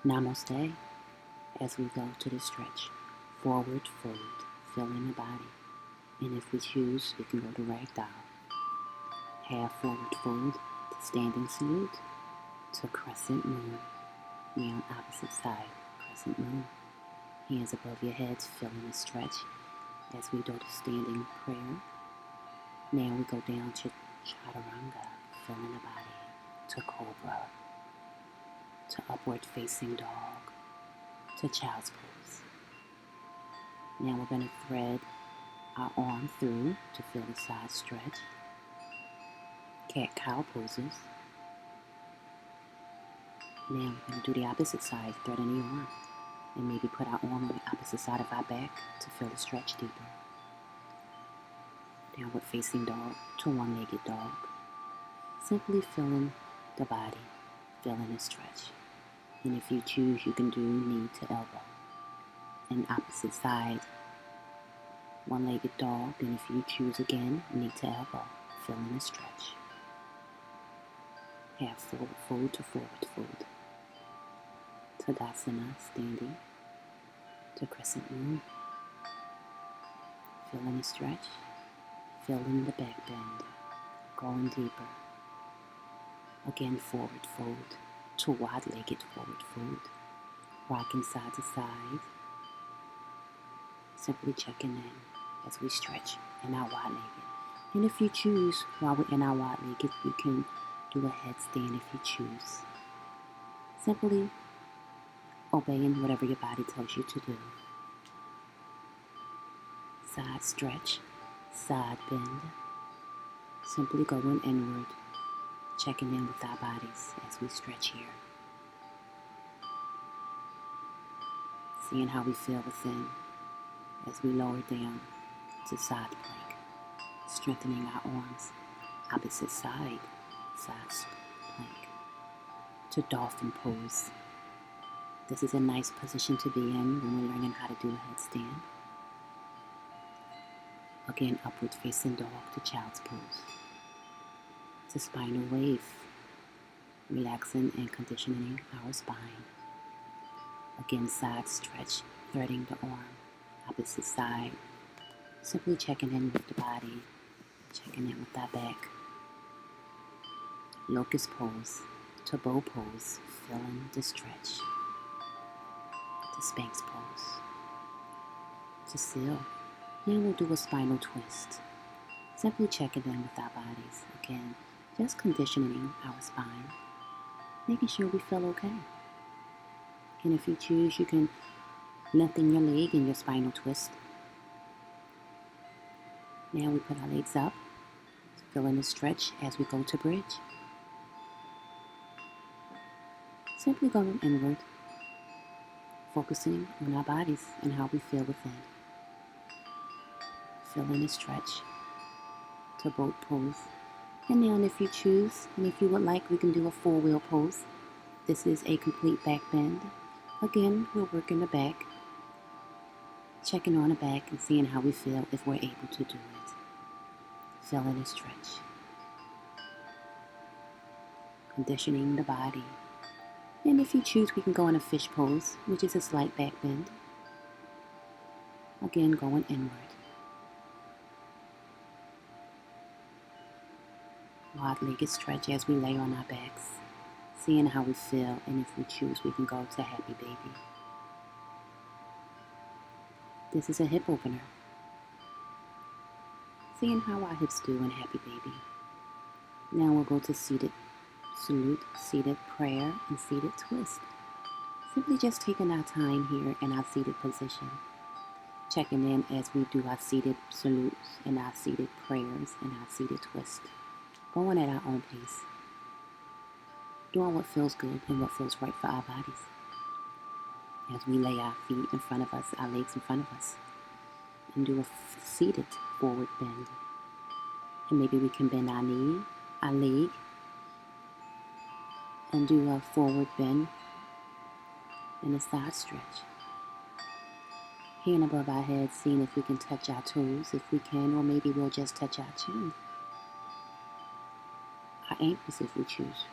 Namaste as we go to the stretch. Forward fold, filling the body. And if we choose, we can go to ragdoll. Half forward fold to standing salute to crescent moon. Now opposite side, crescent moon. Hands above your heads, filling the stretch as we go to standing prayer. Now we go down to chaturanga, filling the body, to cobra, to upward facing dog, to child's pose. Now we're going to thread our arm through to feel the side stretch. Cat-cow poses. Now we're going to do the opposite side, threading the arm, and maybe put our arm on the opposite side of our back to feel the stretch deeper. Downward facing dog to one-legged dog. Simply filling the body, feeling the stretch. And if you choose, you can do knee to elbow. And opposite side, one-legged dog. And if you choose again, knee to elbow, feeling the stretch. Half forward fold to forward fold. Tadasana, standing to crescent moon. Feeling the stretch, feeling the back bend, going deeper. Again, forward fold to wide-legged forward fold. Rocking side to side. Simply checking in as we stretch in our wide-legged. And if you choose, while we're in our wide-legged, you can do a headstand if you choose. Simply obeying whatever your body tells you to do. Side stretch, side bend. Simply going inward, checking in with our bodies as we stretch here. Seeing how we feel within as we lower down to side plank. Strengthening our arms, opposite side, side plank. To dolphin pose. This is a nice position to be in when we're learning how to do a headstand. Again, upward facing dog to child's pose. To spinal wave, relaxing and conditioning our spine. Again, side stretch, threading the arm, opposite side. Simply checking in with the body, checking in with our back. Locust pose to bow pose, feeling the stretch. To Spanx pose. To seal. Now we'll do a spinal twist. Simply checking in with our bodies. Again, just conditioning our spine. Making sure we feel okay. And if you choose, you can lengthen your leg in your spinal twist. Now we put our legs up, feeling the stretch as we go to bridge. Simply going inward, focusing on our bodies and how we feel within. Feeling the stretch to boat pose. And then if you choose, and if you would like, we can do a full wheel pose. This is a complete back bend. Again, we're working the back, checking on the back and seeing how we feel if we're able to do it. Feeling the stretch. Conditioning the body. And if you choose, we can go in a fish pose, which is a slight back bend. Again, going inward. Wide-legged stretch as we lay on our backs, seeing how we feel, and if we choose, we can go to happy baby. This is a hip opener. Seeing how our hips do in happy baby. Now we'll go to seated salute, seated prayer, and seated twist. Simply just taking our time here in our seated position. Checking in as we do our seated salutes and our seated prayers and our seated twist. Going at our own pace. Doing what feels good and what feels right for our bodies. As we lay our feet in front of us, our legs in front of us. And do a seated forward bend. And maybe we can bend our knee, our leg. And do a forward bend and a side stretch. Hand above our head, seeing if we can touch our toes, if we can, or maybe we'll just touch our chin. Our ankles if we choose.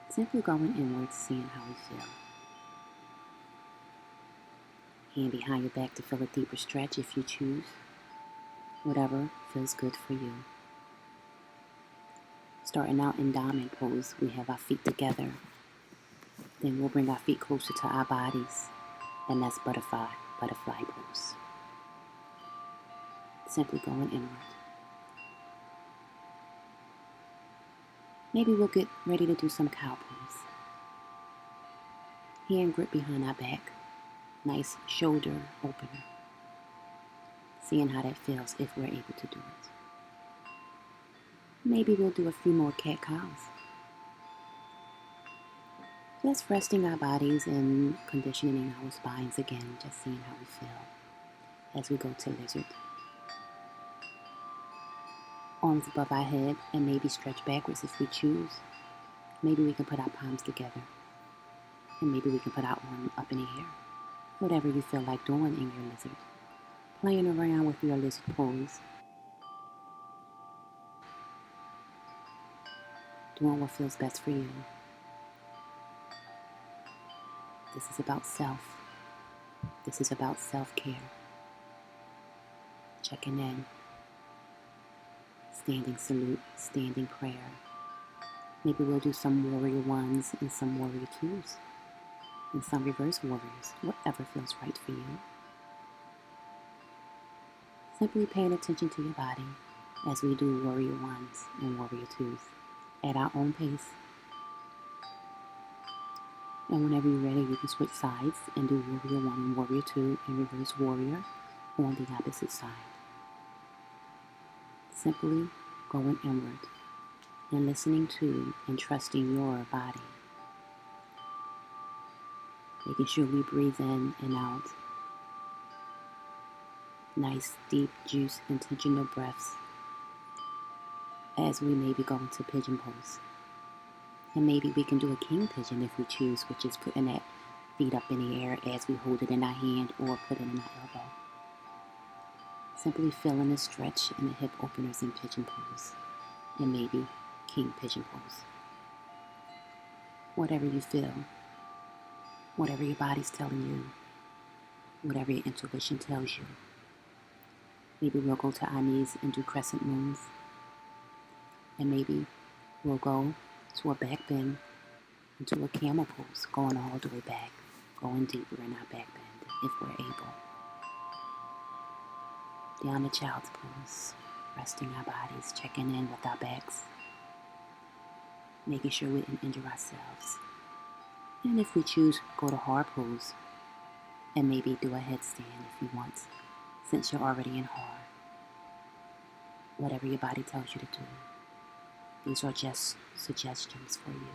Simply going inwards, seeing how we feel. hand behind your back to feel a deeper stretch if you choose. Whatever feels good for you. Starting out in diamond pose, we have our feet together. Then we'll bring our feet closer to our bodies, and that's butterfly pose. Simply going inward. Maybe we'll get ready to do some cow pose. Hand grip behind our back. Nice shoulder opener. Seeing how that feels if we're able to do it. Maybe we'll do a few more cat-cows. Just resting our bodies and conditioning our spines again, just seeing how we feel as we go to lizard. Arms above our head and maybe stretch backwards if we choose. Maybe we can put our palms together. And maybe we can put our arm up in the air. Whatever you feel like doing in your lizard. Playing around with your lizard pose. Doing what feels best for you. This is about self. This is about self-care. Checking in. Standing salute, standing prayer. Maybe we'll do some warrior ones and some warrior twos. And some reverse warriors, whatever feels right for you. Simply paying attention to your body as we do warrior ones and warrior twos at our own pace. And whenever you're ready, you can switch sides and do warrior one and warrior two and reverse warrior on the opposite side. Simply going inward and listening to and trusting your body. Making sure we breathe in and out. Nice, deep, juice, intentional breaths as we maybe go into pigeon pose. And maybe we can do a king pigeon if we choose, which is putting that feet up in the air as we hold it in our hand or put it in our elbow. Simply feeling the stretch in the hip openers in pigeon pose. And maybe king pigeon pose. Whatever you feel, whatever your body's telling you, whatever your intuition tells you. Maybe we'll go to our knees and do crescent moons. And maybe we'll go to a back bend into a camel pose, going all the way back, going deeper in our back bend if we're able. Down to child's pose, resting our bodies, checking in with our backs, making sure we didn't injure ourselves. And if we choose, go to hard pose and maybe do a headstand if you want, since you're already in hard. Whatever your body tells you to do. These are just suggestions for you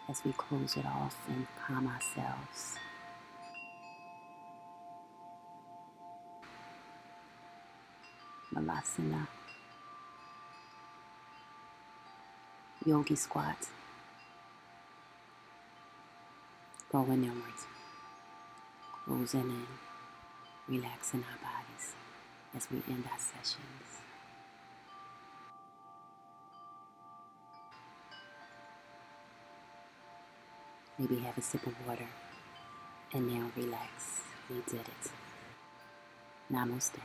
as we close it off and calm ourselves. Malasana. Yogi squat. Going inwards. Closing in. Relaxing our bodies as we end our sessions. Maybe have a sip of water and now relax. We did it. Namaste.